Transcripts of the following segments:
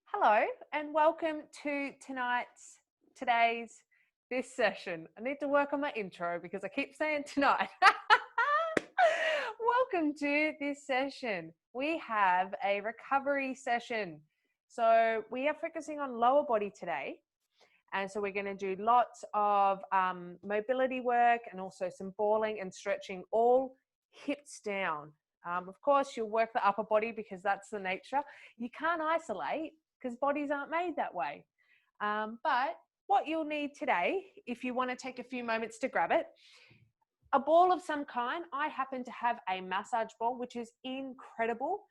Hello and welcome to this session. I need to work on my intro because I keep saying tonight. Welcome to this session. We have a recovery session. So we are focusing on lower body today. And so we're going to do lots of mobility work and also some balling and stretching, all hips down. Of course, you'll work the upper body because that's the nature. You can't isolate because bodies aren't made that way. But what you'll need today, if you want to take a few moments to grab it, a ball of some kind. I happen to have a massage ball, which is incredible.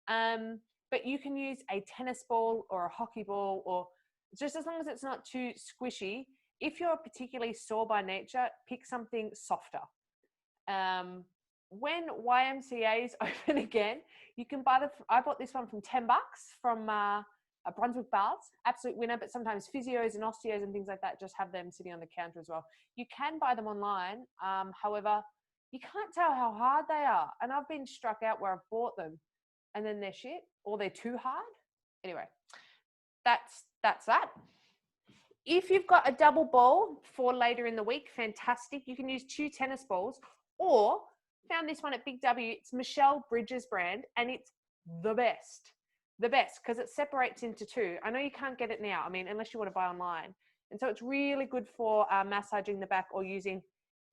But you can use a tennis ball or a hockey ball, or just as long as it's not too squishy. If you're particularly sore by nature, pick something softer. When YMCA's open again, you can buy I bought this one from $10 from Brunswick Baths, absolute winner, but sometimes physios and osteos and things like that just have them sitting on the counter as well. You can buy them online. However, you can't tell how hard they are. And I've been struck out where I've bought them and then they're shit or they're too hard. Anyway, that's that. If you've got a double ball for later in the week, fantastic. You can use 2 tennis balls, or found this one at Big W. It's Michelle Bridges brand, and it's the best because it separates into 2. I know you can't get it now, I mean, unless you want to buy online. And so it's really good for massaging the back or using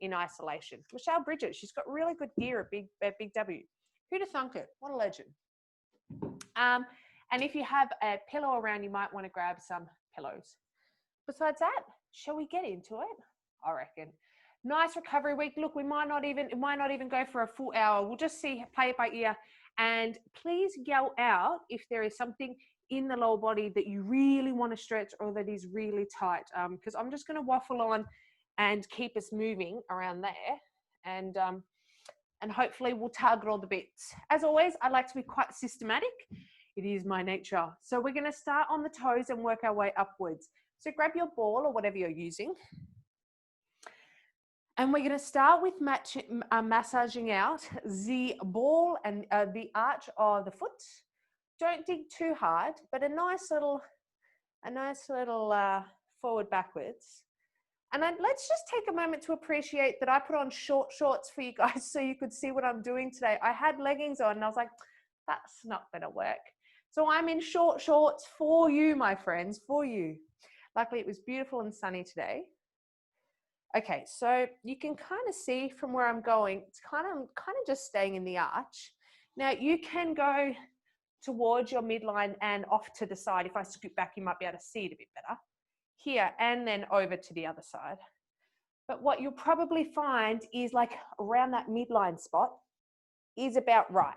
in isolation. Michelle Bridges, she's got really good gear at Big W. Who'd have thunk it? What a legend. And if you have a pillow around, you might want to grab some pillows. Besides that, shall we get into it? I reckon. Nice recovery week. Look, it might not even go for a full hour. We'll just play it by ear. And please yell out if there is something in the lower body that you really want to stretch or that is really tight. Because I'm just going to waffle on and keep us moving around there. And hopefully we'll target all the bits. As always, I like to be quite systematic. It is my nature. So we're going to start on the toes and work our way upwards. So grab your ball or whatever you're using. And we're going to start with massaging out the ball and the arch of the foot. Don't dig too hard, but a nice little forward backwards. And let's just take a moment to appreciate that I put on short shorts for you guys so you could see what I'm doing today. I had leggings on and I was like, that's not going to work. So I'm in short shorts for you, my friends, for you. Luckily, it was beautiful and sunny today. Okay, so you can kind of see from where I'm going, it's kind of just staying in the arch. Now you can go towards your midline and off to the side. If I scoot back, you might be able to see it a bit better. Here and then over to the other side. But what you'll probably find is like around that midline spot is about right.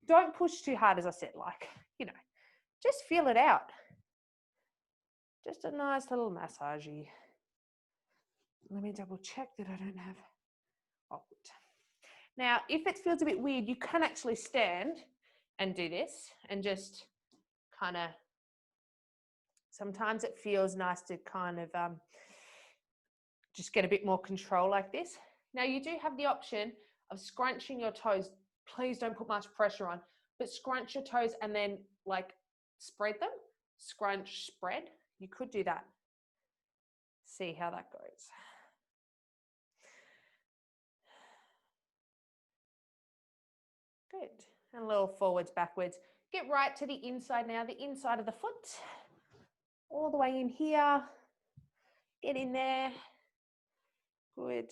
Don't push too hard, as I said, like, you know, just feel it out. Just a nice little massagey. Let me double check that I don't have. Oh, good. Now, if it feels a bit weird, you can actually stand and do this and just kind of, sometimes it feels nice to kind of just get a bit more control like this. Now, you do have the option of scrunching your toes. Please don't put much pressure on, but scrunch your toes and then like spread them. Scrunch, spread. You could do that. See how that goes. Good. And a little forwards, backwards. Get right to the inside now, the inside of the foot. All the way in here. Get in there. Good.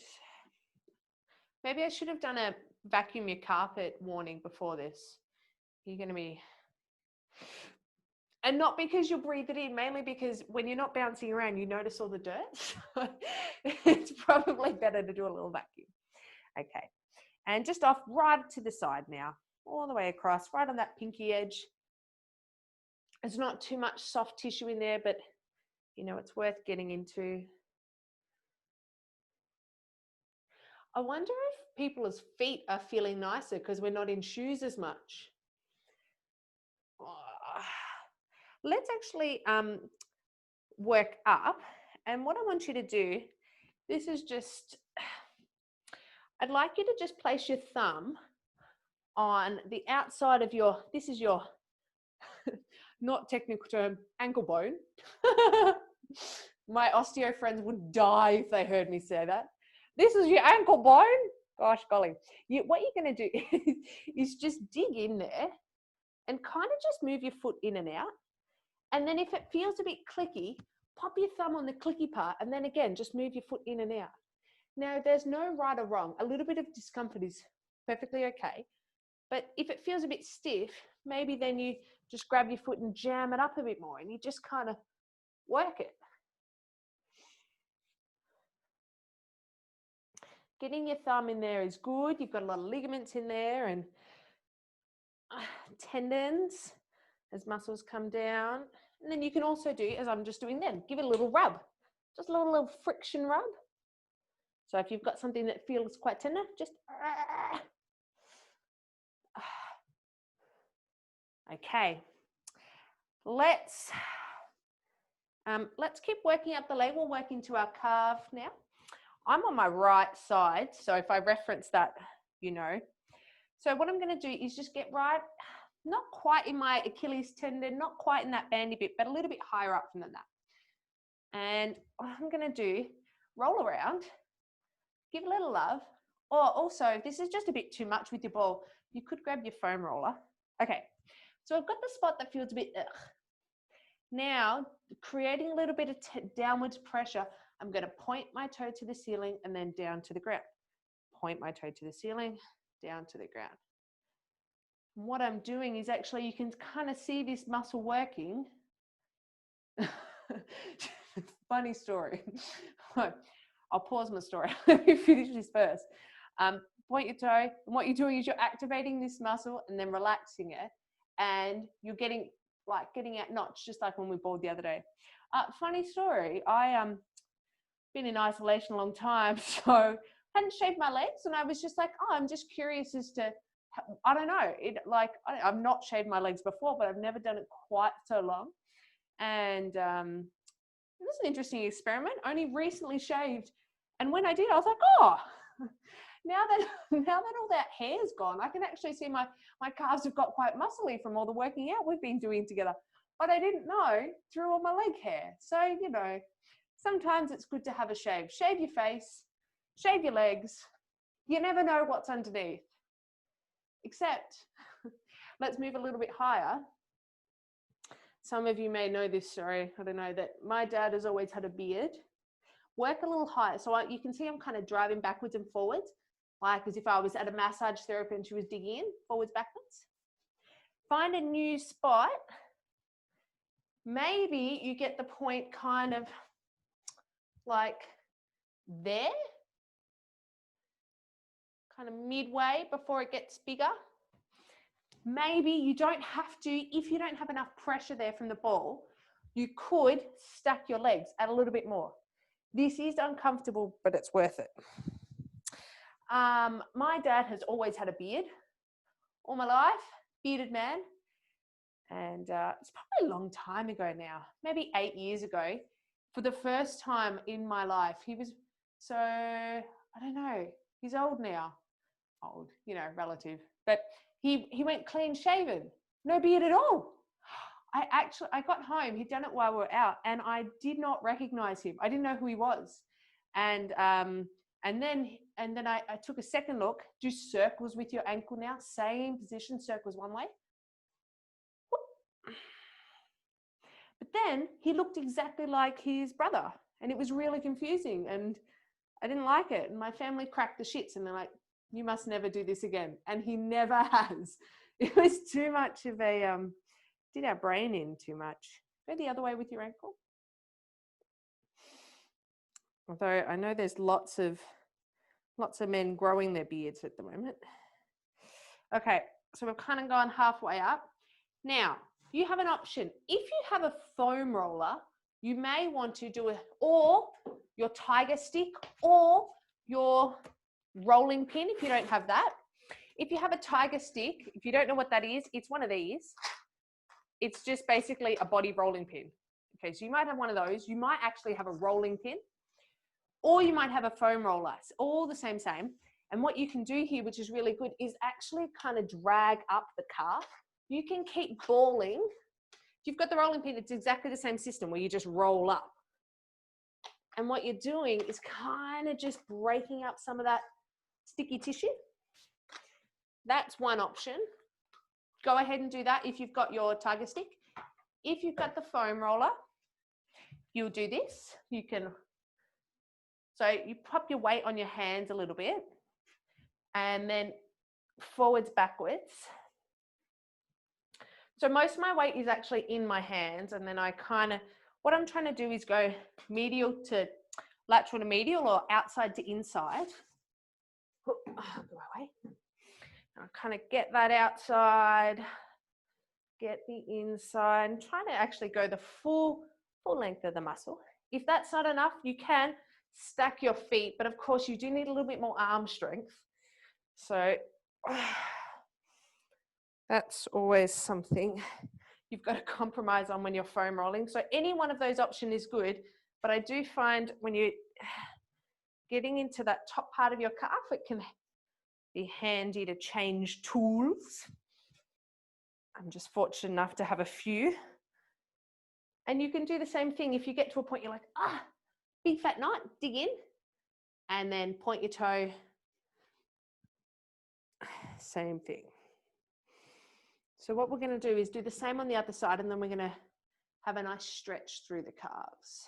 Maybe I should have done a vacuum your carpet warning before this. You're going to be... And not because you'll breathe it in, mainly because when you're not bouncing around, you notice all the dirt. So it's probably better to do a little vacuum. Okay. And just off right to the side now, all the way across, right on that pinky edge. There's not too much soft tissue in there, but you know, it's worth getting into. I wonder if people's feet are feeling nicer because we're not in shoes as much. Let's actually work up. And what I want you to do, this is just, I'd like you to just place your thumb on the outside of your, this is your not technical term, ankle bone. My osteo friends would die if they heard me say that. This is your ankle bone. Gosh golly. What you're going to do is just dig in there and kind of just move your foot in and out. And then if it feels a bit clicky, pop your thumb on the clicky part, and then again, just move your foot in and out. Now, there's no right or wrong. A little bit of discomfort is perfectly okay. But if it feels a bit stiff, maybe then you just grab your foot and jam it up a bit more, and you just kind of work it. Getting your thumb in there is good. You've got a lot of ligaments in there and tendons as muscles come down. And then you can also do, as I'm just doing then, give it a little rub. Just a little friction rub. So if you've got something that feels quite tender, just... Okay. Let's keep working up the leg. We'll work into our calf now. I'm on my right side, so if I reference that, you know. So what I'm going to do is just get right, not quite in my Achilles tendon, not quite in that bandy bit, but a little bit higher up than that. And what I'm going to do, roll around, give a little love, or also, if this is just a bit too much with your ball, you could grab your foam roller. Okay, so I've got the spot that feels a bit ugh. Now, creating a little bit of downwards pressure, I'm going to point my toe to the ceiling and then down to the ground. Point my toe to the ceiling, down to the ground. And what I'm doing is actually, you can kind of see this muscle working. Funny story. I'll pause my story. Let me finish this first. Point your toe, and what you're doing is you're activating this muscle and then relaxing it, and you're getting out knots, just like when we bowled the other day. Funny story. I been in isolation a long time, so hadn't shaved my legs, and I was just like, oh, I'm just curious as to, I don't know, I've not shaved my legs before, but I've never done it quite so long, and it was an interesting experiment. Only recently shaved, and when I did, I was like, oh, now that all that hair's gone, I can actually see my calves have got quite muscly from all the working out we've been doing together. But I didn't know through all my leg hair. So, you know, sometimes it's good to have a shave. Shave your face, shave your legs. You never know what's underneath. Except, let's move a little bit higher. Some of you may know this story. I don't know, that my dad has always had a beard. Work a little higher. So you can see I'm kind of driving backwards and forwards, like as if I was at a massage therapy and she was digging in, forwards, backwards. Find a new spot. Maybe you get the point kind of like there, kind of midway before it gets bigger. Maybe you don't have to, if you don't have enough pressure there from the ball, you could stack your legs, add a little bit more. This is uncomfortable, but it's worth it. My dad has always had a beard all my life, bearded man. And it's probably a long time ago now, maybe 8 years ago, for the first time in my life. He was, so, I don't know, he's old now. Old, you know, relative. But he went clean shaven, no beard at all. I got home, he'd done it while we were out, and I did not recognize him. I didn't know who he was. And then I took a second look, do circles with your ankle now, same position, circles one way. But then he looked exactly like his brother, and it was really confusing, and I didn't like it. And my family cracked the shits, and they're like, you must never do this again. And he never has. It was too much of a, did our brain in too much. Go the other way with your ankle. Although I know there's lots of men growing their beards at the moment. Okay, so we've kind of gone halfway up. Now, you have an option. If you have a foam roller, you may want to do or your tiger stick or your rolling pin if you don't have that. If you have a tiger stick, if you don't know what that is, it's one of these. It's just basically a body rolling pin. Okay, so you might have one of those. You might actually have a rolling pin, or you might have a foam roller. It's all the same. And what you can do here, which is really good, is actually kind of drag up the calf. You can keep balling If you've got the rolling pin, it's exactly the same system where you just roll up. And what you're doing is kind of just breaking up some of that sticky tissue. That's one option. Go ahead and do that if you've got your tiger stick. If you've got the foam roller, you'll do this. You can, so you pop your weight on your hands a little bit and then forwards, backwards. So most of my weight is actually in my hands, and then I kind of, what I'm trying to do is go medial to lateral to medial or outside to inside. Oh, go away. I kind of get that outside, get the inside, and trying to actually go the full length of the muscle. If that's not enough, you can stack your feet, but of course you do need a little bit more arm strength. So that's always something you've got to compromise on when you're foam rolling. So any one of those options is good, but I do find when you're getting into that top part of your calf, it can be handy to change tools. I'm just fortunate enough to have a few. And you can do the same thing if you get to a point you're like, big fat knot, dig in, and then point your toe. Same thing. So what we're going to do is do the same on the other side, and then we're going to have a nice stretch through the calves.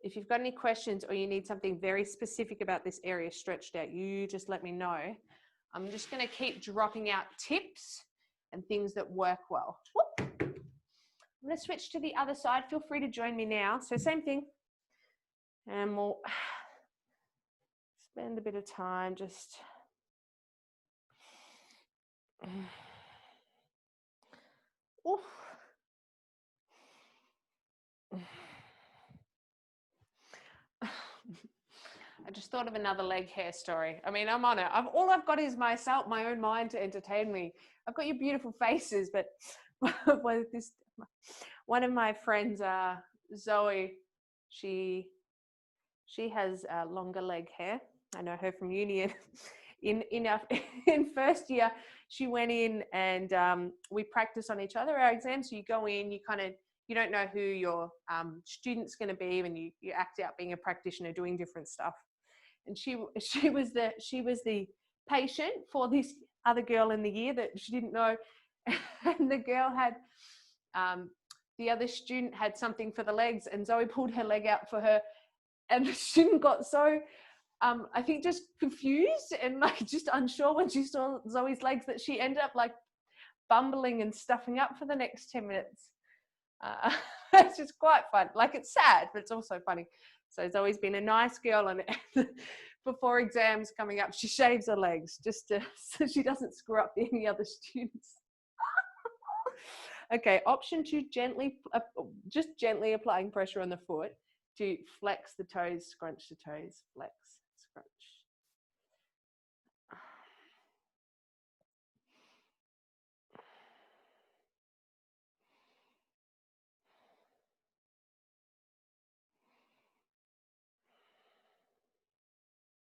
If you've got any questions or you need something very specific about this area stretched out, you just let me know. I'm just going to keep dropping out tips and things that work well. Whoop. I'm going to switch to the other side. Feel free to join me now. So same thing. And we'll spend a bit of time just... Oof. I just thought of another leg hair story. I mean, I'm on it. All I've got is myself, my own mind to entertain me. I've got your beautiful faces, but one of my friends, Zoe, she has longer leg hair. I know her from uni. In first year, she went in and we practiced on each other our exams. So you go in, you don't know who your student's going to be, and you act out being a practitioner doing different stuff. And she was the patient for this other girl in the year that she didn't know, and the girl had the other student had something for the legs, and Zoe pulled her leg out for her, and the student got so I think just confused and like just unsure when she saw Zoe's legs that she ended up like bumbling and stuffing up for the next 10 minutes. It's just quite fun. Like, it's sad, but it's also funny. So Zoe's been a nice girl, and before exams coming up, she shaves her legs just so she doesn't screw up any other students. Okay, option 2, just gently applying pressure on the foot to flex the toes, scrunch the toes, flex, scrunch.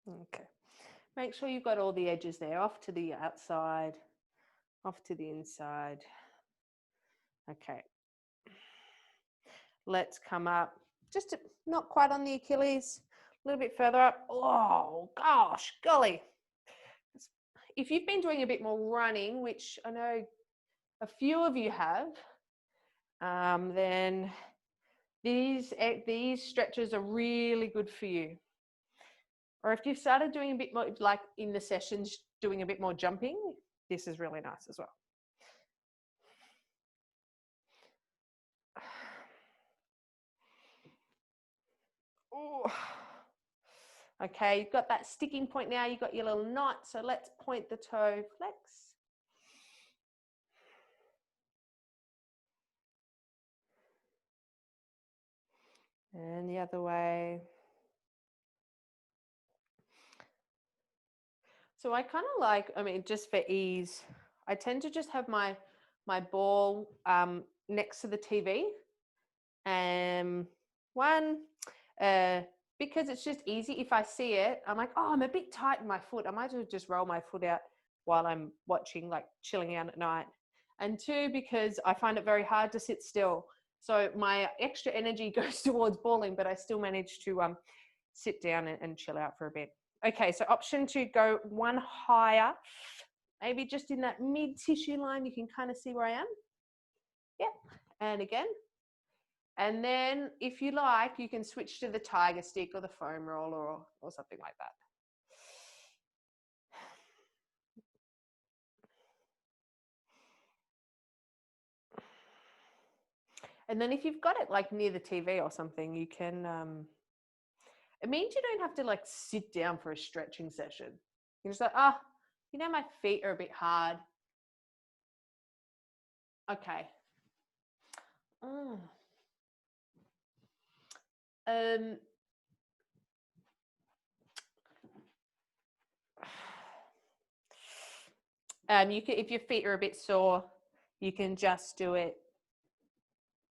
Okay, make sure you've got all the edges there, off to the outside, off to the inside. Okay, let's come up, just not quite on the Achilles, a little bit further up. Oh gosh, golly. If you've been doing a bit more running, which I know a few of you have, then these stretches are really good for you. Or if you've started doing a bit more, like in the sessions, doing a bit more jumping, this is really nice as well. Ooh. Okay, you've got that sticking point now, you've got your little knot, so let's point the toe, flex. And the other way. So I kind of like, I mean, just for ease, I tend to just have my ball next to the TV. Because it's just easy. If I see it, I'm like, oh, I'm a bit tight in my foot. I might as well just roll my foot out while I'm watching, like chilling out at night. And 2, because I find it very hard to sit still. So my extra energy goes towards balling, but I still manage to sit down and chill out for a bit. Okay, so option 2, go one higher, maybe just in that mid tissue line. You can kind of see where I am. Yep, and again. And then if you like, you can switch to the tiger stick or the foam roller or something like that. And then if you've got it like near the TV or something, you can, it means you don't have to like sit down for a stretching session. You're just like, oh, you know, my feet are a bit hard. Okay. You can, if your feet are a bit sore, you can just do it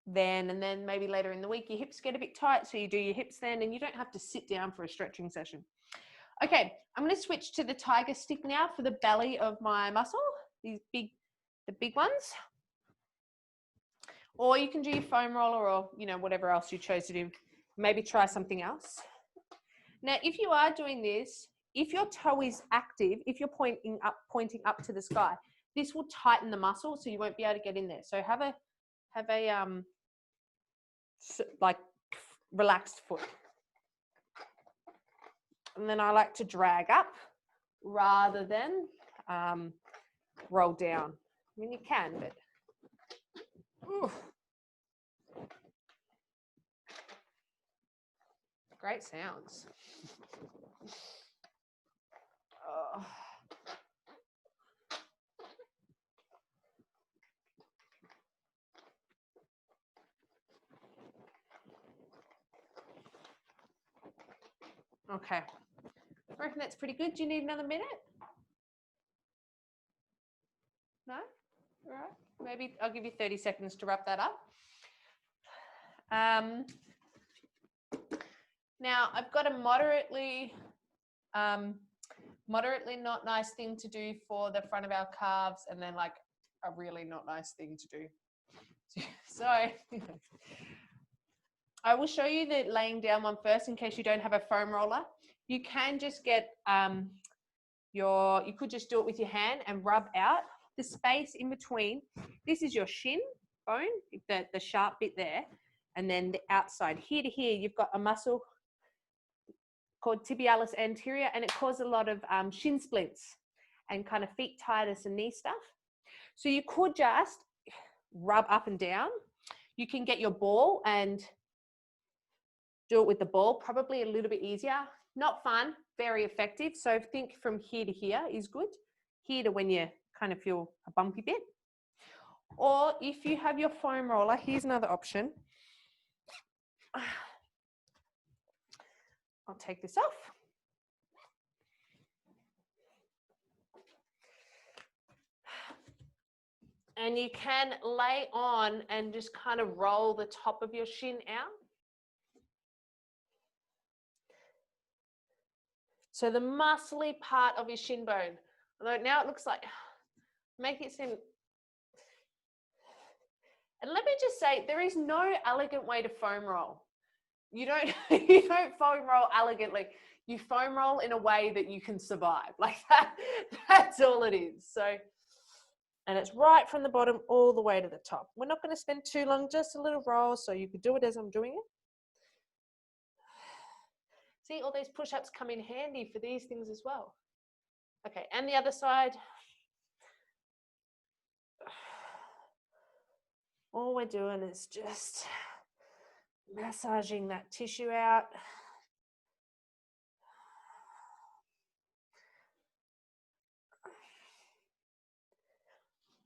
then, and then maybe later in the week your hips get a bit tight, so you do your hips then, and you don't have to sit down for a stretching session. Okay, I'm going to switch to the tiger stick now for the belly of my muscle, the big ones. Or you can do your foam roller, or you know, whatever else you chose to do. Maybe try something else. Now, if you are doing this, if your toe is active, if you're pointing up to the sky, this will tighten the muscle, so you won't be able to get in there. So have a like relaxed foot. And then I like to drag up rather than roll down. I mean, you can, but ooh. Great sounds. Oh. Okay, I reckon that's pretty good. Do you need another minute? No? All right. Maybe I'll give you 30 seconds to wrap that up. Now, I've got a moderately not nice thing to do for the front of our calves, and then like a really not nice thing to do. So I will show you the laying down one first in case you don't have a foam roller. You can just get you could just do it with your hand and rub out the space in between. This is your shin bone, the sharp bit there, and then the outside here to here, you've got a muscle called tibialis anterior, and it causes a lot of shin splints and kind of feet tightness and knee stuff. So you could just rub up and down. You can get your ball and do it with the ball, probably a little bit easier. Not fun, very effective. So think from here to here is good. Here to when you kind of feel a bumpy bit. Or if you have your foam roller, here's another option. I'll take this off. And you can lay on and just kind of roll the top of your shin out. So the muscly part of your shin bone, although now it looks like, make it seem, and let me just say, there is no elegant way to foam roll. You don't foam roll elegantly. You foam roll in a way that you can survive. Like that, that's all it is. So, and it's right from the bottom all the way to the top. We're not going to spend too long, just a little roll, so you could do it as I'm doing it. See, all these push-ups come in handy for these things as well. Okay, and the other side. All we're doing is just massaging that tissue out.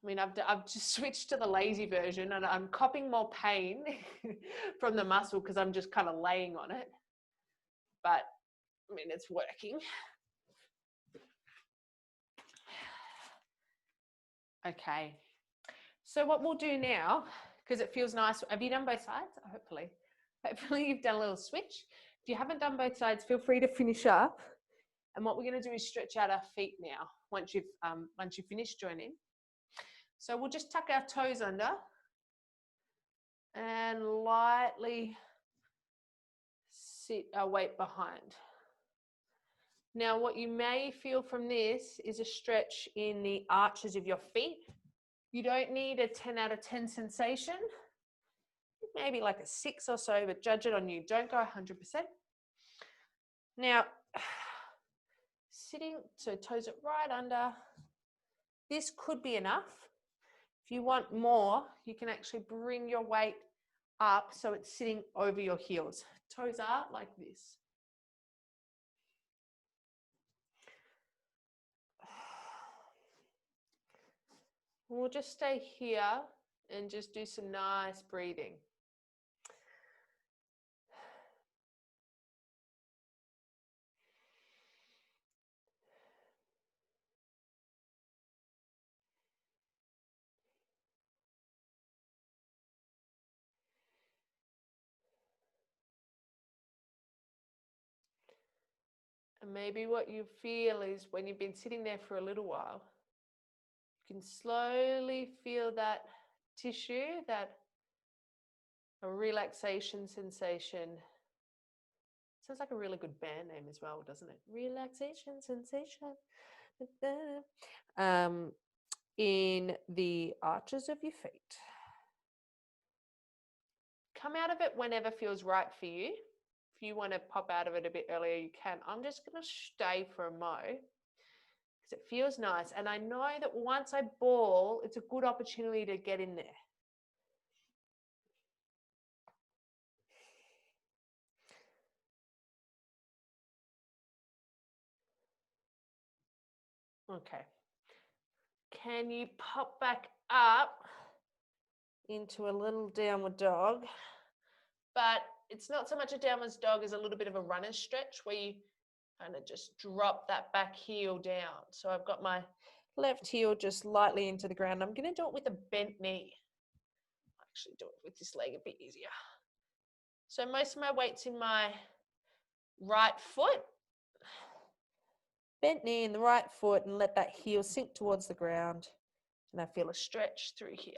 I mean, I've just switched to the lazy version, and I'm copying more pain from the muscle because I'm just kind of laying on it. But I mean, it's working. Okay. So what we'll do now, because it feels nice, have you done both sides? Hopefully you've done a little switch. If you haven't done both sides, feel free to finish up. And what we're going to do is stretch out our feet now. once you finish joining. So we'll just tuck our toes under and lightly sit our weight behind. Now, what you may feel from this is a stretch in the arches of your feet. You don't need a 10 out of 10 sensation, maybe like a 6 or so, but judge it on you. Don't go 100%. Now, sitting, so toes are right under. This could be enough. If you want more, you can actually bring your weight up so it's sitting over your heels. Toes are like this. We'll just stay here and just do some nice breathing. And maybe what you feel is when you've been sitting there for a little while, you can slowly feel that tissue, that a relaxation sensation. Sounds like a really good band name as well, doesn't it? Relaxation sensation. In the arches of your feet. Come out of it whenever feels right for you. If you want to pop out of it a bit earlier, you can. I'm just going to stay for a mo because it feels nice. And I know that once I ball, it's a good opportunity to get in there. Okay. Can you pop back up into a little downward dog? But it's not so much a downward dog as a little bit of a runner's stretch where you kind of just drop that back heel down. So I've got my left heel just lightly into the ground. I'm going to do it with a bent knee. I'll actually do it with this leg a bit easier. So most of my weight's in my right foot. Bent knee in the right foot and let that heel sink towards the ground. And I feel a stretch through here.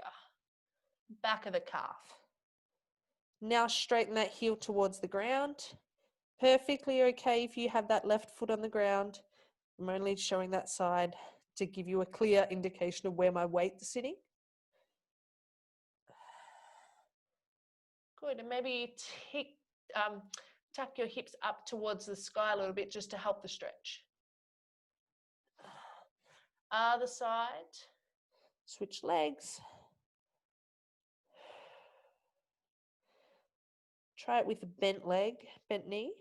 Back of the calf. Now straighten that heel towards the ground. Perfectly okay if you have that left foot on the ground. I'm only showing that side to give you a clear indication of where my weight is sitting. Good, and maybe tuck your hips up towards the sky a little bit just to help the stretch. Other side. Switch legs. Try it with a bent leg, bent knee.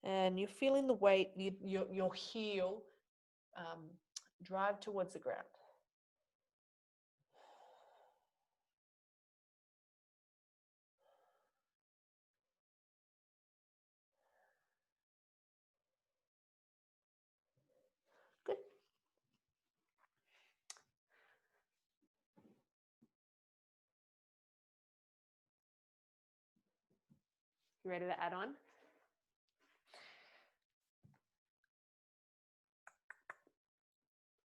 And you're feeling the weight, your heel drive towards the ground. Good. You ready to add on?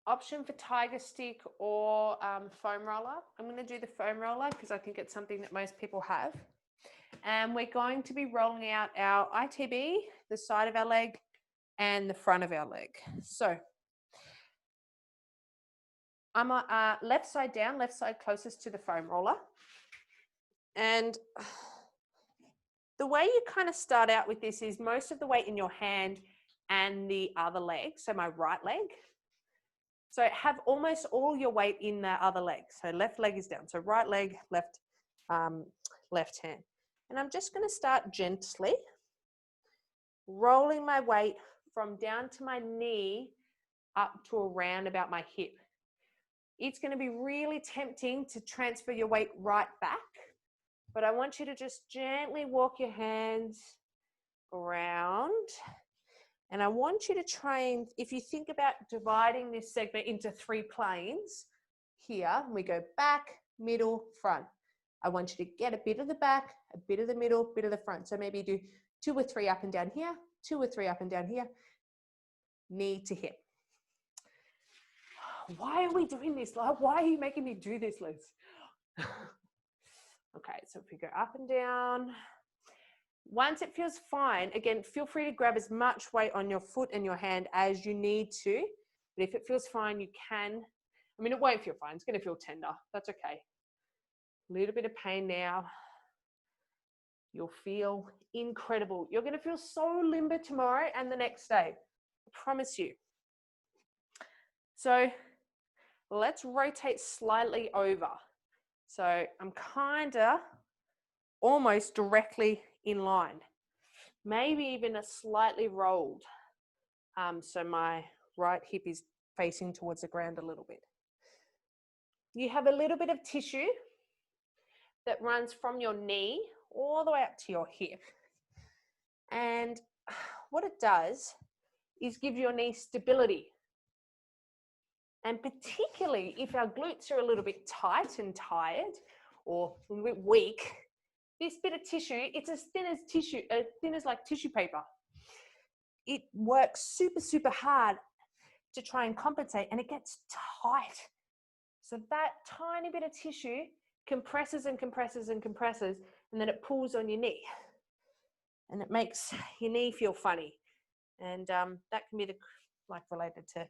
Option for tiger stick or foam roller. I'm going to do the foam roller because I think it's something that most people have. And we're going to be rolling out our ITB, the side of our leg and the front of our leg. So I'm left side down, left side closest to the foam roller. And the way you kind of start out with this is most of the weight in your hand and the other leg, so my right leg. So have almost all your weight in the other leg. So left leg is down. So right leg, left hand. And I'm just going to start gently rolling my weight from down to my knee up to around about my hip. It's going to be really tempting to transfer your weight right back, but I want you to just gently walk your hands around. And I want you to try and, if you think about dividing this segment into 3 planes, here we go back, middle, front. I want you to get a bit of the back, a bit of the middle, a bit of the front. So maybe do 2 or 3 up and down here, 2 or 3 up and down here, knee to hip. Why are we doing this? Like, why are you making me do this, Liz? Okay, so if we go up and down. Once it feels fine, again, feel free to grab as much weight on your foot and your hand as you need to. But if it feels fine, you can. I mean, it won't feel fine. It's going to feel tender. That's okay. A little bit of pain now. You'll feel incredible. You're going to feel so limber tomorrow and the next day. I promise you. So let's rotate slightly over. So I'm kind of almost directly in line. Maybe even a slightly rolled. So my right hip is facing towards the ground a little bit. You have a little bit of tissue that runs from your knee all the way up to your hip. And what it does is give your knee stability. And particularly if our glutes are a little bit tight and tired or a little bit weak, this bit of tissue, it's as thin as like tissue paper. It works super, super hard to try and compensate, and it gets tight. So that tiny bit of tissue compresses and compresses and compresses, and then it pulls on your knee. And it makes your knee feel funny. And that can be related to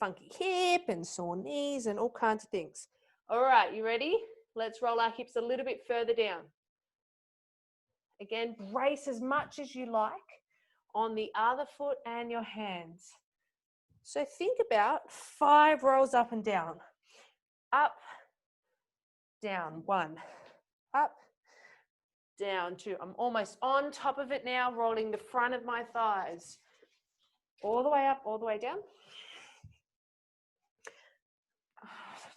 funky hip and sore knees and all kinds of things. All right, you ready? Let's roll our hips a little bit further down. Again, brace as much as you like on the other foot and your hands. So think about 5 rolls up and down. Up, down, 1. Up, down, 2. I'm almost on top of it now, rolling the front of my thighs. All the way up, all the way down.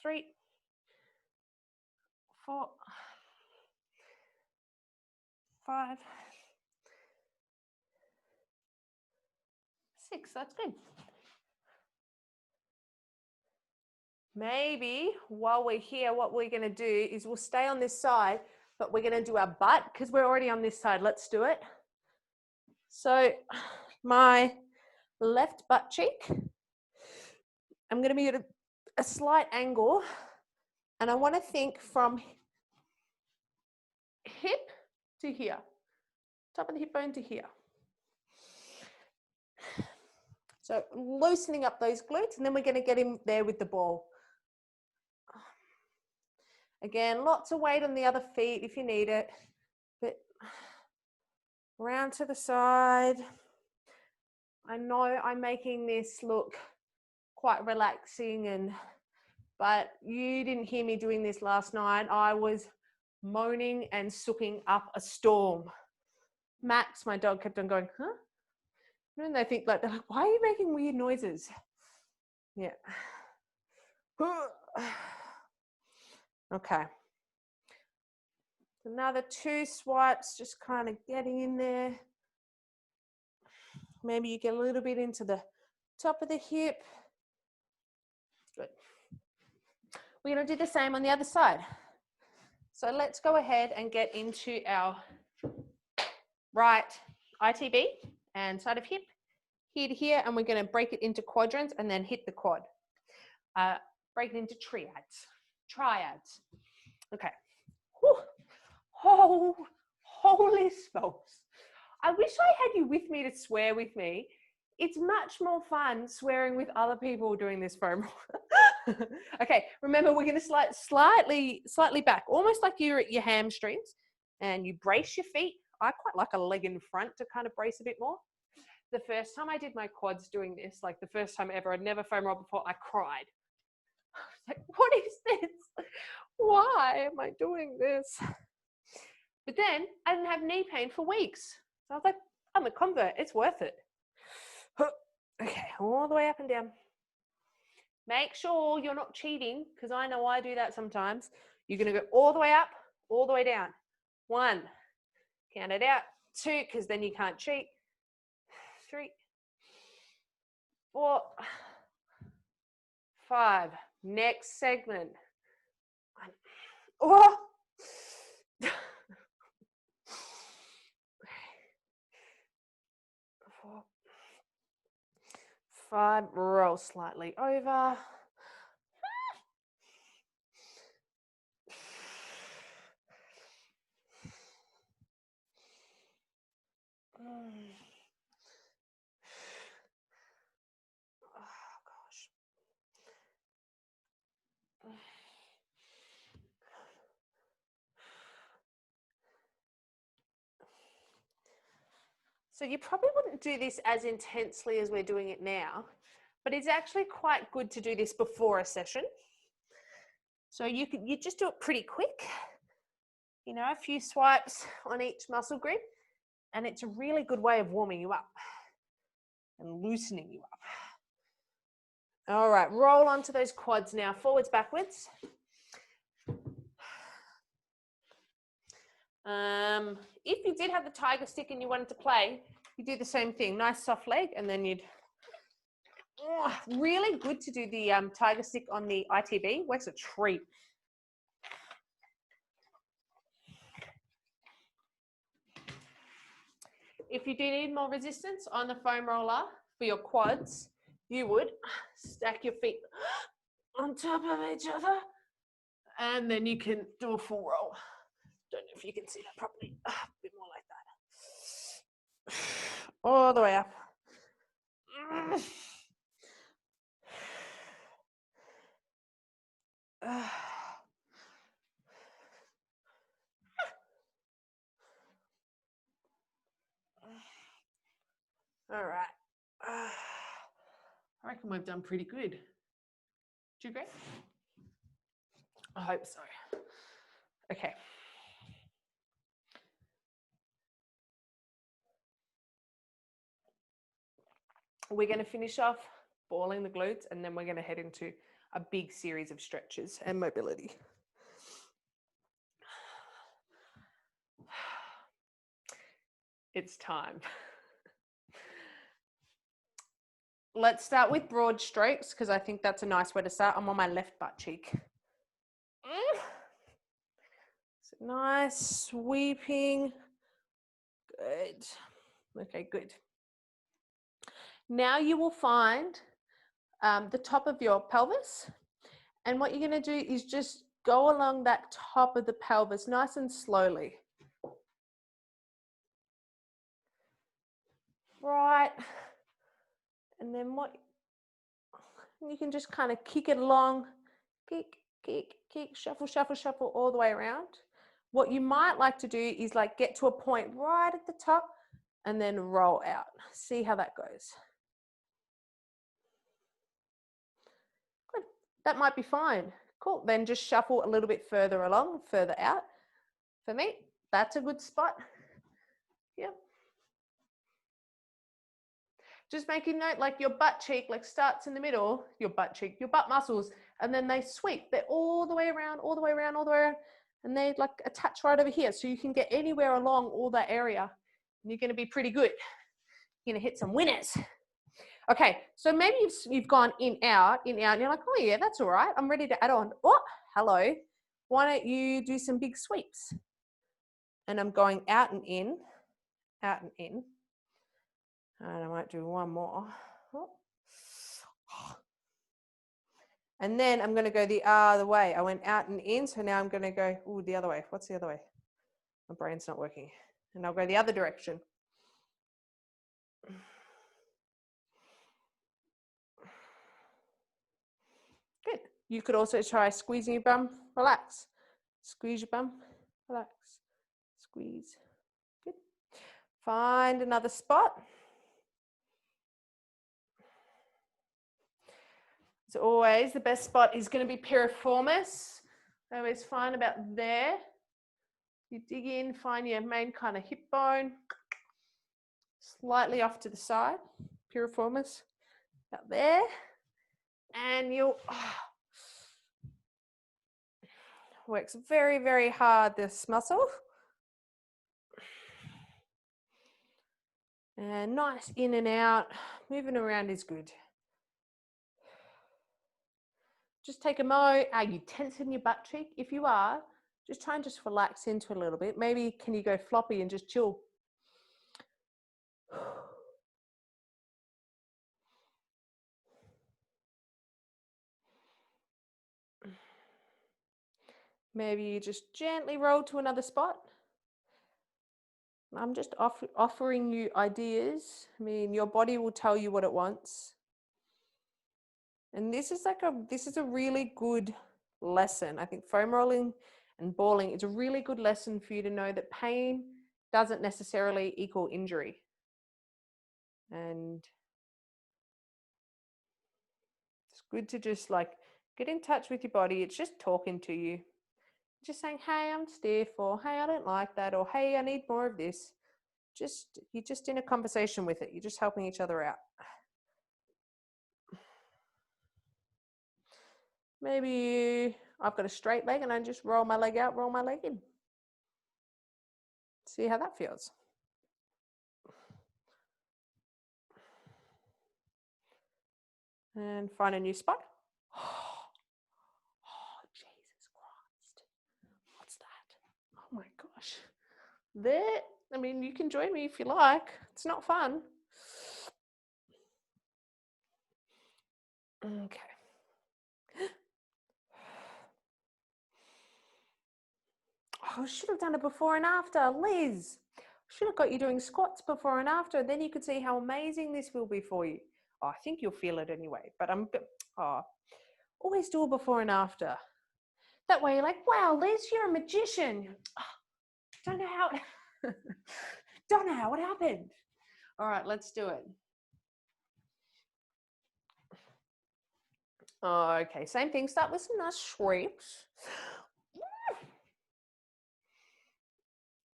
3, 4, 5, 6. That's good. Maybe while we're here, what we're going to do is we'll stay on this side, but we're going to do our butt because we're already on this side. Let's do it. So my left butt cheek, I'm going to be at a slight angle, and I want to think from hip to here, top of the hip bone to here. So loosening up those glutes, and then we're going to get in there with the ball. Again, lots of weight on the other feet if you need it, but round to the side. I know I'm making this look quite relaxing, but you didn't hear me doing this last night. I was moaning and soaking up a storm. Max, my dog, kept on going, huh? And they think they're like, why are you making weird noises? Yeah. Okay. Another 2 swipes, just kind of getting in there. Maybe you get a little bit into the top of the hip. Good. We're going to do the same on the other side. So let's go ahead and get into our right ITB and side of hip, here to here, and we're going to break it into quadrants and then hit the quad. Break it into triads. Okay. Whew. Oh, holy smokes. I wish I had you with me to swear with me. It's much more fun swearing with other people doing this foam roll. Okay, remember we're going to slightly back, almost like you're at your hamstrings, and you brace your feet. I quite like a leg in front to kind of brace a bit more. The first time I did my quads doing this, like the first time ever, I'd never foam rolled before, I cried. I was like, what is this? Why am I doing this? But then I didn't have knee pain for weeks. So I was like, I'm a convert, it's worth it. Okay, all the way up and down. Make sure you're not cheating, because I know I do that sometimes. You're going to go all the way up, all the way down. 1, count it out. 2, because then you can't cheat. 3, 4, 5. Next segment. 1. Oh! 4, 5, roll slightly over. Oh gosh. So you probably wouldn't do this as intensely as we're doing it now, but it's actually quite good to do this before a session. So you just do it pretty quick, you know, a few swipes on each muscle group, and it's a really good way of warming you up and loosening you up. All right, roll onto those quads now, forwards, backwards. If you did have the tiger stick and you wanted to play, you do the same thing, nice soft leg, and then you'd, really good to do the tiger stick on the ITB, works a treat. If you do need more resistance on the foam roller for your quads, you would stack your feet on top of each other, and then you can do a full roll. Don't know if you can see that properly. A bit more like that. All the way up. All right. I reckon we've done pretty good. Do you agree? I hope so. Okay. We're going to finish off balling the glutes, and then we're going to head into a big series of stretches and mobility. It's time. Let's start with broad strokes, because I think that's a nice way to start. I'm on my left butt cheek. So nice sweeping. Good. Okay, good. Now you will find the top of your pelvis, and what you're going to do is just go along that top of the pelvis nice and slowly. Right. And then what you can just kind of kick it along, kick, kick, kick, shuffle, shuffle, shuffle all the way around. What you might like to do is like get to a point right at the top and then roll out. See how that goes. Good. That might be fine. Cool. Then just shuffle a little bit further along, further out. For me, that's a good spot. Yeah. Just making note, like your butt cheek, like starts in the middle, your butt cheek, your butt muscles, and then they sweep. They're all the way around, all the way around, all the way around, and they like attach right over here. So you can get anywhere along all that area, and you're going to be pretty good. You're going to hit some winners. Okay, so maybe you've gone in, out, and you're like, oh yeah, that's all right. I'm ready to add on. Oh, hello. Why don't you do some big sweeps? And I'm going out and in, out and in. And I might do one more. And then I'm going to go the other way. I went out and in, so now I'm going to go the other way. What's the other way? My brain's not working. And I'll go the other direction. Good. You could also try squeezing your bum. Relax. Squeeze your bum. Relax. Squeeze. Good. Find another spot. As always, the best spot is going to be piriformis. Always find about there. You dig in, find your main kind of hip bone. Slightly off to the side. Piriformis. About there. And you'll... works very, very hard, this muscle. And nice in and out. Moving around is good. Just take a moment. Are you tensing your butt cheek? If you are, just try and just relax into it a little bit. Maybe can you go floppy and just chill? Maybe you just gently roll to another spot. I'm just offering you ideas. I mean, your body will tell you what it wants. And this is a really good lesson. I think foam rolling and balling is a really good lesson for you to know that pain doesn't necessarily equal injury. And it's good to just like get in touch with your body. It's just talking to you. Just saying, hey, I'm stiff, or hey, I don't like that, or hey, I need more of this. You're just in a conversation with it. You're just helping each other out. Maybe I've got a straight leg and I just roll my leg out, roll my leg in. See how that feels. And find a new spot. Oh, Jesus Christ. What's that? Oh my gosh. There, I mean, you can join me if you like. It's not fun. Okay. Oh, I should have done it before and after, Liz. Should have got you doing squats before and after. Then you could see how amazing this will be for you. Oh, I think you'll feel it anyway. But always do it before and after. That way you're like, wow, Liz, you're a magician. Oh, don't know how it happened. All right, let's do it. Okay, same thing. Start with some nice sweeps.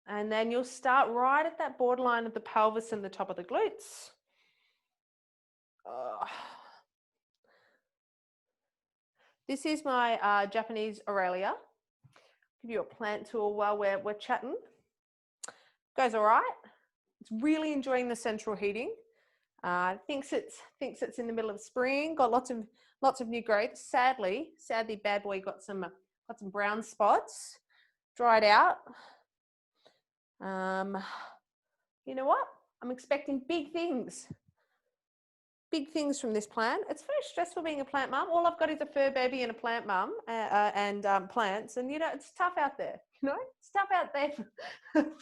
And then you'll start right at that borderline of the pelvis and the top of the glutes. This is my Japanese Aurelia. Give you a plant tool while we're chatting. Goes all right. It's really enjoying the central heating. Thinks it's in the middle of spring. Got lots of new growth. Sadly, bad boy got some brown spots. Dried out. You know what? I'm expecting big things. Big things from this plant. It's very stressful being a plant mum. All I've got is a fur baby and a plant mum and plants. And, you know, it's tough out there. You know, it's tough out there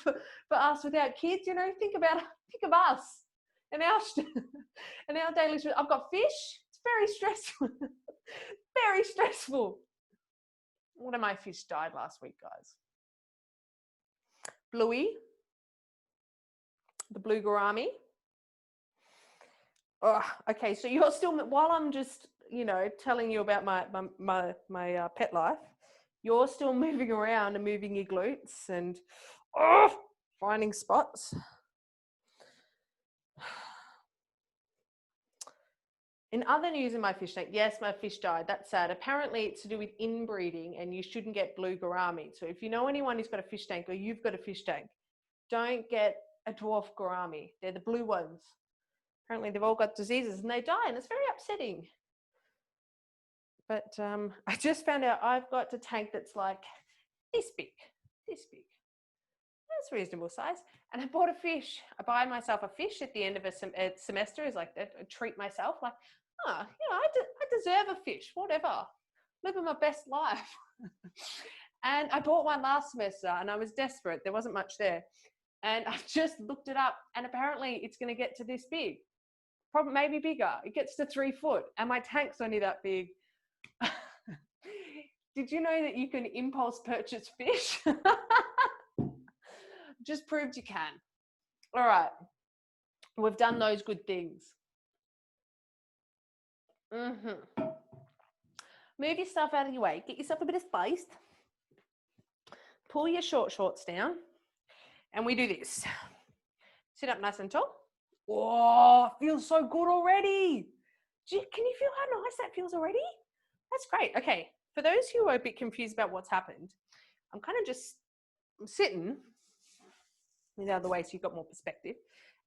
for us without kids. You know, think of us and our daily. I've got fish. It's very stressful. Very stressful. One of my fish died last week, guys. Bluey, the blue gourami. Oh, okay, so you're still, while I'm just, you know, telling you about my pet life, you're still moving around and moving your glutes and finding spots. In other news in my fish tank, yes, my fish died. That's sad. Apparently it's to do with inbreeding and you shouldn't get blue gourami. So if you know anyone who's got a fish tank or you've got a fish tank, don't get a dwarf gourami. They're the blue ones. Apparently they've all got diseases and they die and it's very upsetting. But I just found out I've got a tank that's like this big. That's reasonable size. And I bought a fish. I buy myself a fish at the end of a semester as like a treat myself. Like, you know, I deserve a fish, whatever. Living my best life. And I bought one last semester and I was desperate. There wasn't much there. And I've just looked it up and apparently it's going to get to this big. Probably maybe bigger. It gets to 3 foot and my tank's only that big. Did you know that you can impulse purchase fish? Just proved you can. All right. We've done those good things. Move your stuff out of your way. Get yourself a bit of space. Pull your short shorts down. And we do this. Sit up nice and tall. Oh, it feels so good already. Can you feel how nice that feels already? That's great. Okay. For those who are a bit confused about what's happened, I'm sitting the other way so you've got more perspective.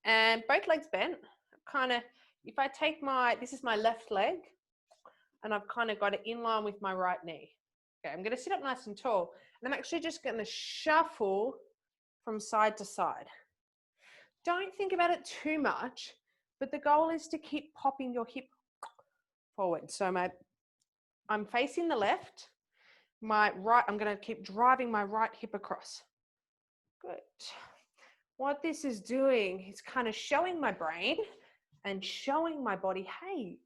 And both legs bent. If I take this is my left leg, and I've kind of got it in line with my right knee. Okay, I'm going to sit up nice and tall, and I'm actually just going to shuffle from side to side. Don't think about it too much, but the goal is to keep popping your hip forward. So I'm facing the left, I'm going to keep driving my right hip across. Good. What this is doing is kind of showing my brain and showing my body, hey,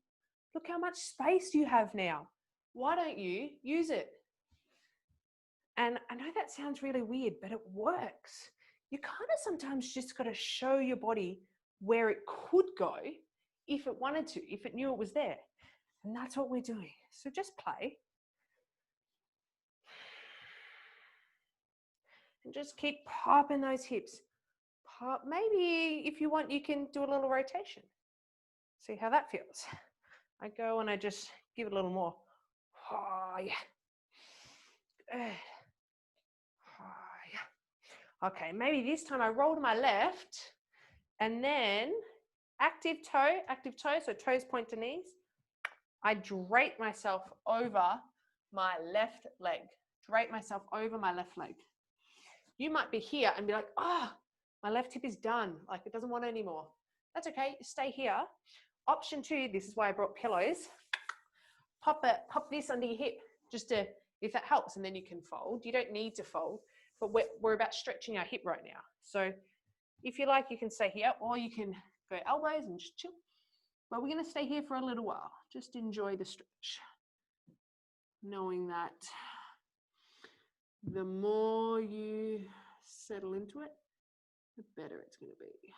look how much space you have now. Why don't you use it? And I know that sounds really weird, but it works. You kind of sometimes just got to show your body where it could go if it wanted to, if it knew it was there. And that's what we're doing. So just play. And just keep popping those hips. Pop. Maybe if you want, you can do a little rotation. See how that feels. I go and I just give it a little more. Oh, yeah. Good. Oh, yeah. Okay, maybe this time I roll to my left and then active toe, so toes point to knees. I drape myself over my left leg. Drape myself over my left leg. You might be here and be like, oh, my left hip is done. Like it doesn't want it anymore. That's okay, stay here. Option 2, this is why I brought pillows. Pop this under your hip, just to, if that helps, and then you can fold. You don't need to fold, but we're about stretching our hip right now. So if you like, you can stay here, or you can go elbows and just chill. But we're going to stay here for a little while. Just enjoy the stretch, knowing that the more you settle into it, the better it's going to be.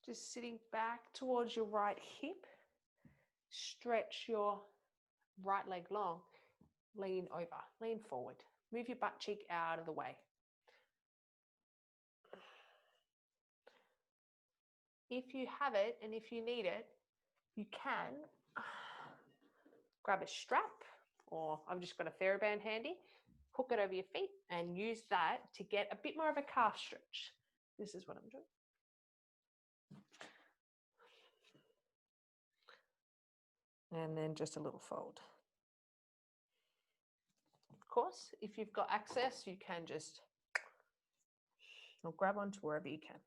Just sitting back towards your right hip. Stretch your right leg long. Lean over, lean forward. Move your butt cheek out of the way. If you have it and if you need it, you can grab a strap, or I've just got a TheraBand handy, hook it over your feet and use that to get a bit more of a calf stretch. This is what I'm doing. And then just a little fold. Of course, if you've got access, you can just grab onto wherever you can.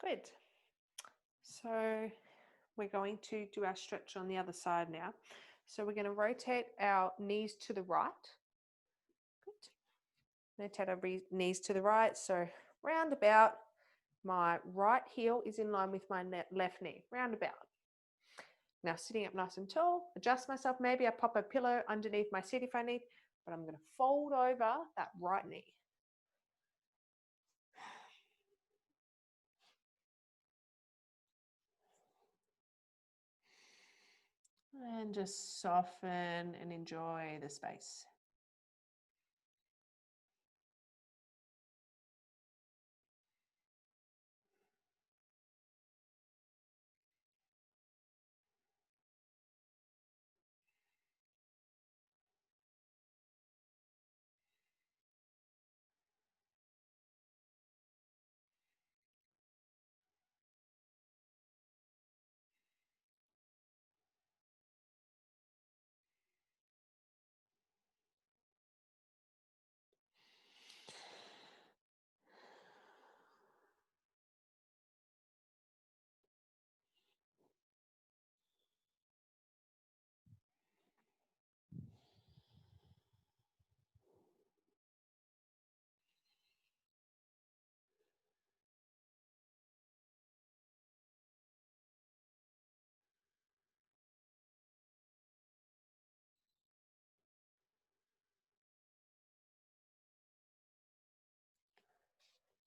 Good. So we're going to do our stretch on the other side now. So we're going to rotate our knees to the right. Good. Rotate our knees to the right. So round about, my right heel is in line with my left knee, round about. Now sitting up nice and tall, adjust myself. Maybe I pop a pillow underneath my seat if I need, but I'm going to fold over that right knee. And just soften and enjoy the space.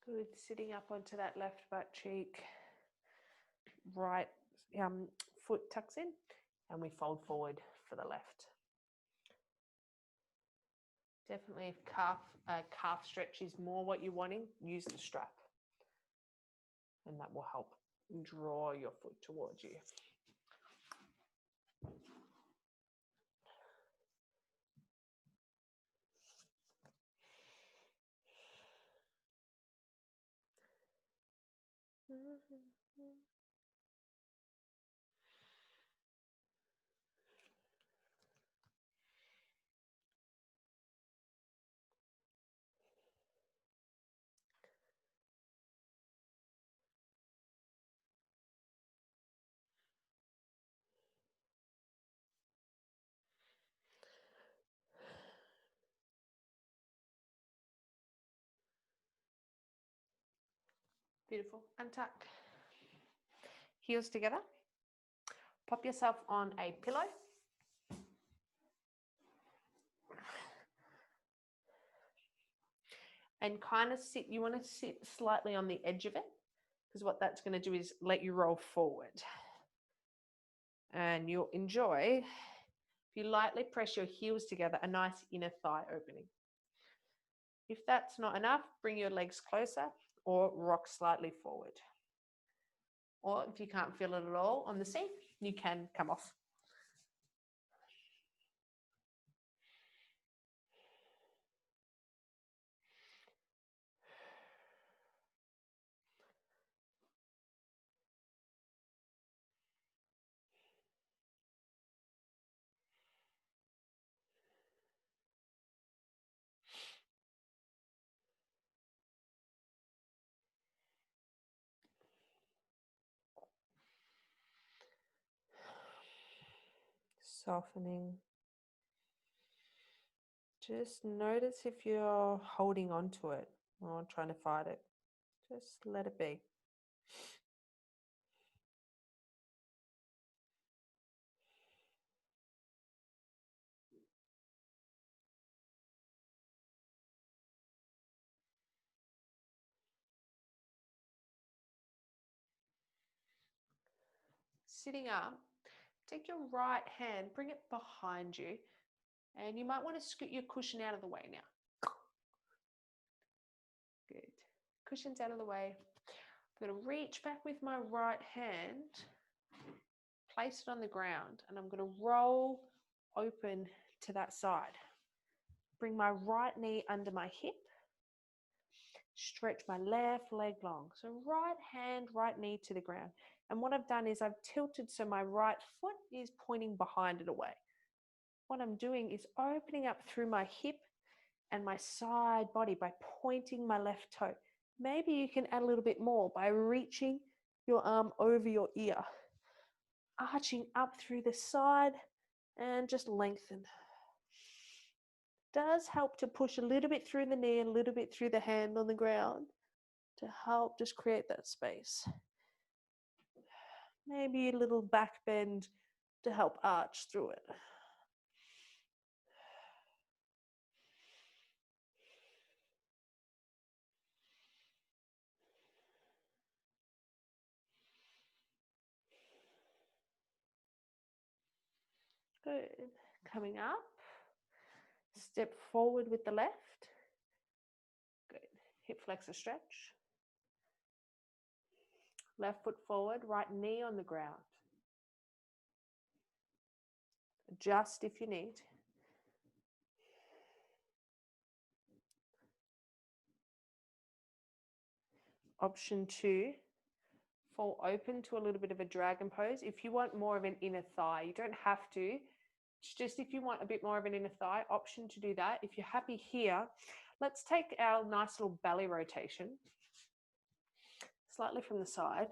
Good, sitting up onto that left butt cheek. Right foot tucks in, and we fold forward for the left. Definitely if calf stretch is more what you're wanting, use the strap. And that will help draw your foot towards you. Beautiful. Untuck. Heels together. Pop yourself on a pillow. And kind of sit, you want to sit slightly on the edge of it, because what that's going to do is let you roll forward. And you'll enjoy, if you lightly press your heels together, a nice inner thigh opening. If that's not enough, bring your legs closer or rock slightly forward. Or if you can't feel it at all on the seat, you can come off. Softening. Just notice if you're holding on to it or trying to fight it. Just let it be. Sitting up, take your right hand, bring it behind you, and you might want to scoot your cushion out of the way now. Good. Cushion's out of the way. I'm going to reach back with my right hand, place it on the ground, and I'm going to roll open to that side. Bring my right knee under my hip. Stretch my left leg long. So right hand, right knee to the ground. And what I've done is I've tilted so my right foot is pointing behind and away. What I'm doing is opening up through my hip and my side body by pointing my left toe. Maybe you can add a little bit more by reaching your arm over your ear, arching up through the side and just lengthen. Does help to push a little bit through the knee and a little bit through the hand on the ground to help just create that space. Maybe a little back bend to help arch through it. Good. Coming up. Step forward with the left. Good. Hip flexor stretch. Left foot forward, right knee on the ground. Adjust if you need. Option 2, fall open to a little bit of a dragon pose. If you want more of an inner thigh, you don't have to. It's just if you want a bit more of an inner thigh, option to do that. If you're happy here, let's take our nice little belly rotation, slightly from the side.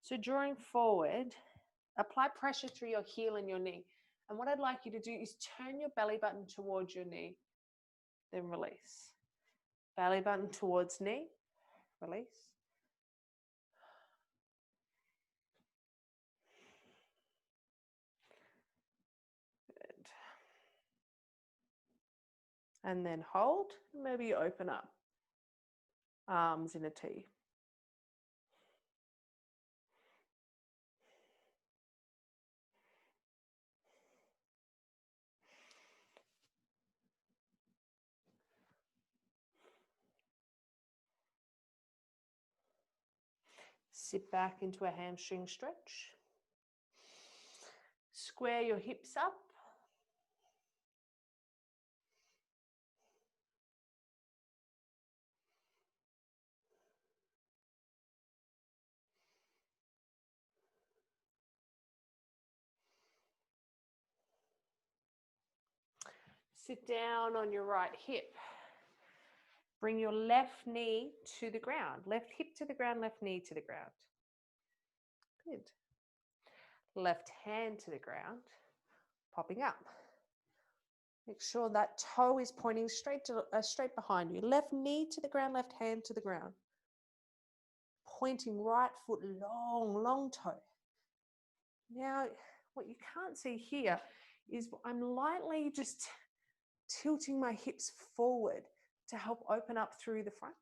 So drawing forward, apply pressure through your heel and your knee. And what I'd like you to do is turn your belly button towards your knee, then release. Belly button towards knee, release. Good. And then hold, maybe you open up. arms in a T. Sit back into a hamstring stretch. Square your hips up. Sit down on your right hip. Bring your left knee to the ground. Left hip to the ground, left knee to the ground. Good. Left hand to the ground, popping up. Make sure that toe is pointing straight behind you. Left knee to the ground, left hand to the ground. Pointing right foot long, long toe. Now, what you can't see here is I'm lightly just tilting my hips forward to help open up through the front.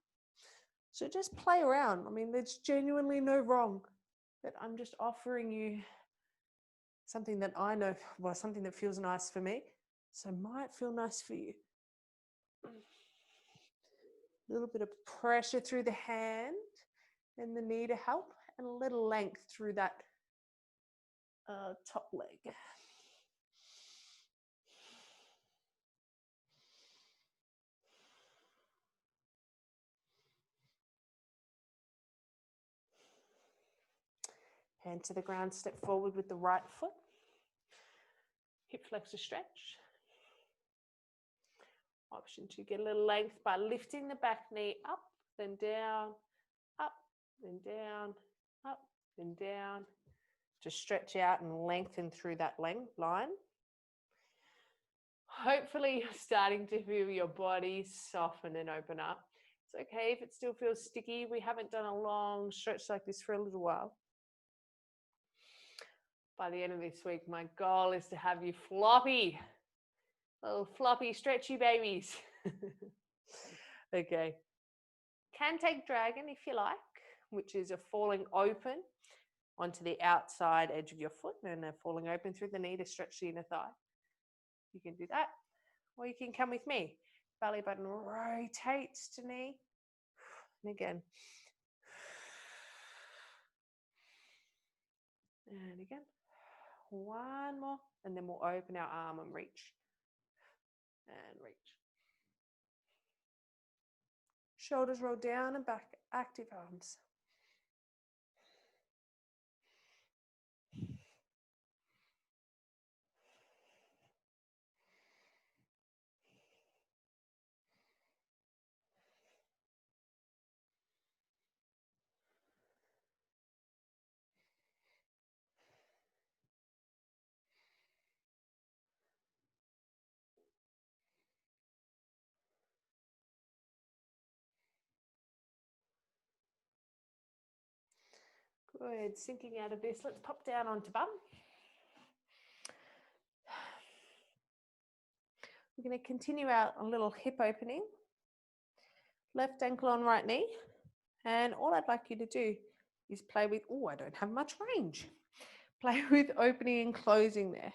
So just play around. I mean, there's genuinely no wrong, but I'm just offering you something that I know, well, something that feels nice for me, so might feel nice for you. A little bit of pressure through the hand and the knee to help, and a little length through that top leg. Hand to the ground, step forward with the right foot. Hip flexor stretch. Option to get a little length by lifting the back knee up, then down, up, then down, up, then down. Just stretch out and lengthen through that line. Hopefully you're starting to feel your body soften and open up. It's okay if it still feels sticky. We haven't done a long stretch like this for a little while. By the end of this week, my goal is to have you floppy, little floppy, stretchy babies. Okay. Can take dragon if you like, which is a falling open onto the outside edge of your foot and a falling open through the knee to stretch the inner thigh. You can do that, or you can come with me. Belly button rotates to knee, and again. And again. One more, and then we'll open our arm and reach. And reach. Shoulders roll down and back, active arms. Good, sinking out of this. Let's pop down onto bum. We're going to continue out a little hip opening. Left ankle on right knee. And all I'd like you to do is play with, I don't have much range. Play with opening and closing there.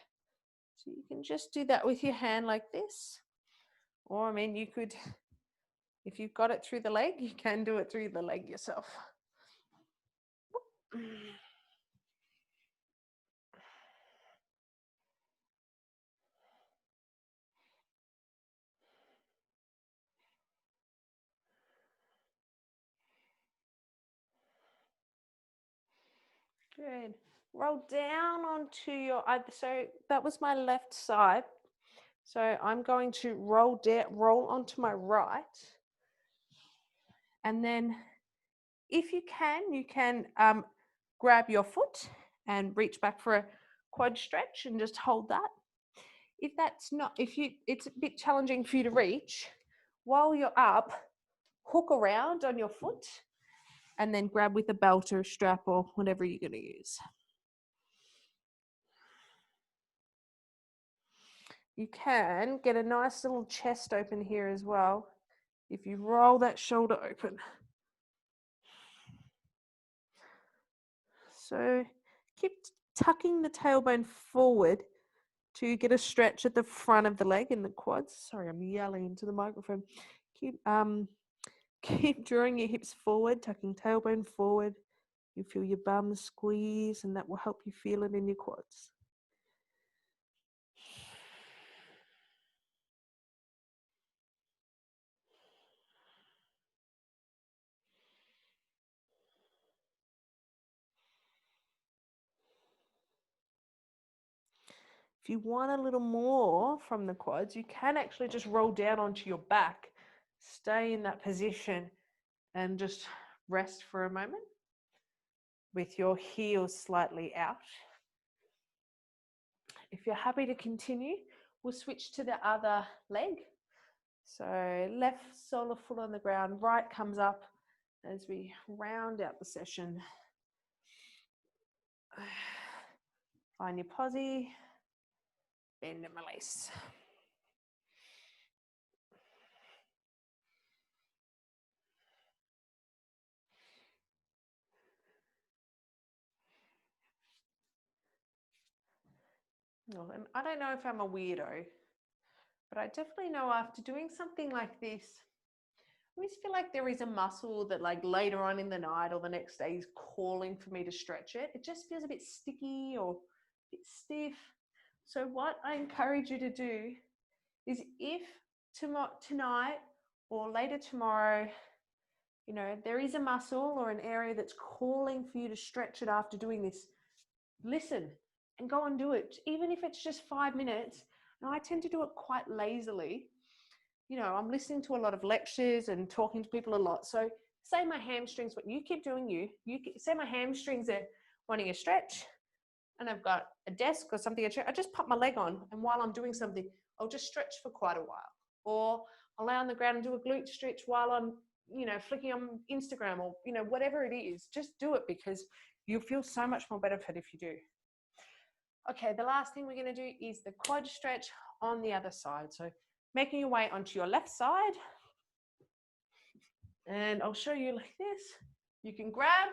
So you can just do that with your hand like this. Or, I mean, you could, if you've got it through the leg, you can do it through the leg yourself. Good. Roll down onto your, so that was my left side. So I'm going to roll onto my right. And then if you can grab your foot and reach back for a quad stretch and just hold that. If that's not, it's a bit challenging for you to reach, while you're up, hook around on your foot and then grab with a belt or a strap or whatever you're going to use. You can get a nice little chest open here as well if you roll that shoulder open. So keep tucking the tailbone forward to get a stretch at the front of the leg in the quads. Sorry, I'm yelling into the microphone. Keep drawing your hips forward, tucking tailbone forward. You feel your bum squeeze, and that will help you feel it in your quads. If you want a little more from the quads, you can actually just roll down onto your back, stay in that position, and just rest for a moment with your heels slightly out. If you're happy to continue, we'll switch to the other leg. So left sole of foot on the ground, right comes up as we round out the session. Find your posse, bend and release. And I don't know if I'm a weirdo, but I definitely know after doing something like this, I always feel like there is a muscle that like later on in the night or the next day is calling for me to stretch it. It just feels a bit sticky or a bit stiff. So what I encourage you to do is if tonight or later tomorrow, you know, there is a muscle or an area that's calling for you to stretch it after doing this, listen and go and do it. Even if it's just 5 minutes. And I tend to do it quite lazily. You know, I'm listening to a lot of lectures and talking to people a lot. So say my hamstrings, what you keep doing, say my hamstrings are wanting a stretch and I've got a desk or something, I just pop my leg on, and while I'm doing something, I'll just stretch for quite a while. Or I'll lay on the ground and do a glute stretch while I'm, you know, flicking on Instagram or, you know, whatever it is. Just do it because you'll feel so much more benefit if you do. Okay, the last thing we're going to do is the quad stretch on the other side. So making your way onto your left side. And I'll show you like this. You can grab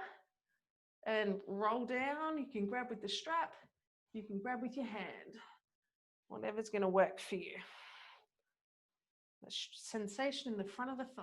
and roll down. You can grab with the strap. You can grab with your hand. Whatever's going to work for you. The sensation in the front of the thigh.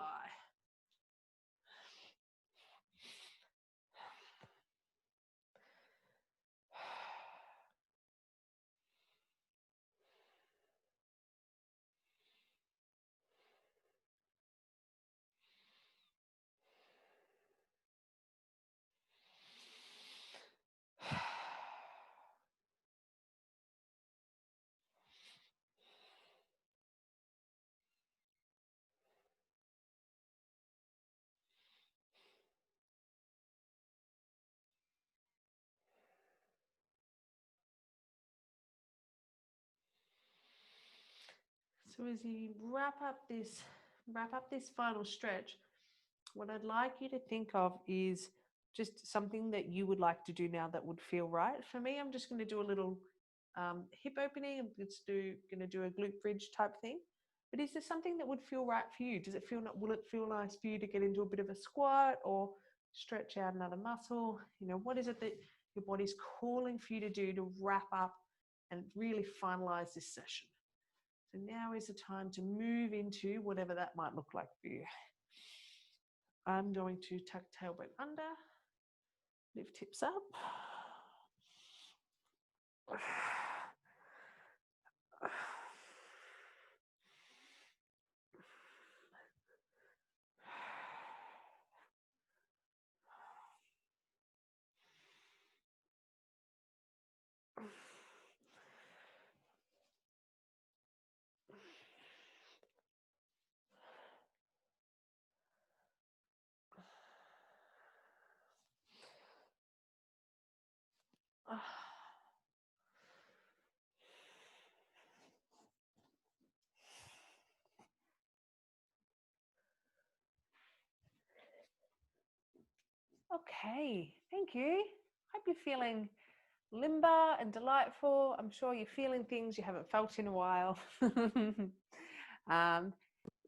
So as you wrap up this final stretch, what I'd like you to think of is just something that you would like to do now that would feel right. For me, I'm just going to do a little hip opening. I'm just going to do a glute bridge type thing. But is there something that would feel right for you? Will it feel nice for you to get into a bit of a squat or stretch out another muscle? You know, what is it that your body's calling for you to do to wrap up and really finalize this session? So now is the time to move into whatever that might look like for you. I'm going to tuck tailbone under, lift hips up. Okay, thank you. Hope you're feeling limber and delightful. I'm sure you're feeling things you haven't felt in a while.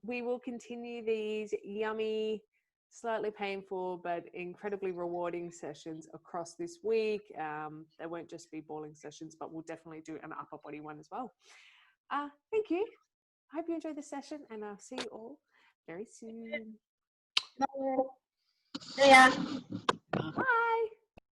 We will continue these yummy slightly painful but incredibly rewarding sessions across this week. They won't just be balling sessions, but we'll definitely do an upper body one as well. Thank you. I hope you enjoyed the session, and I'll see you all very soon. See ya. Bye.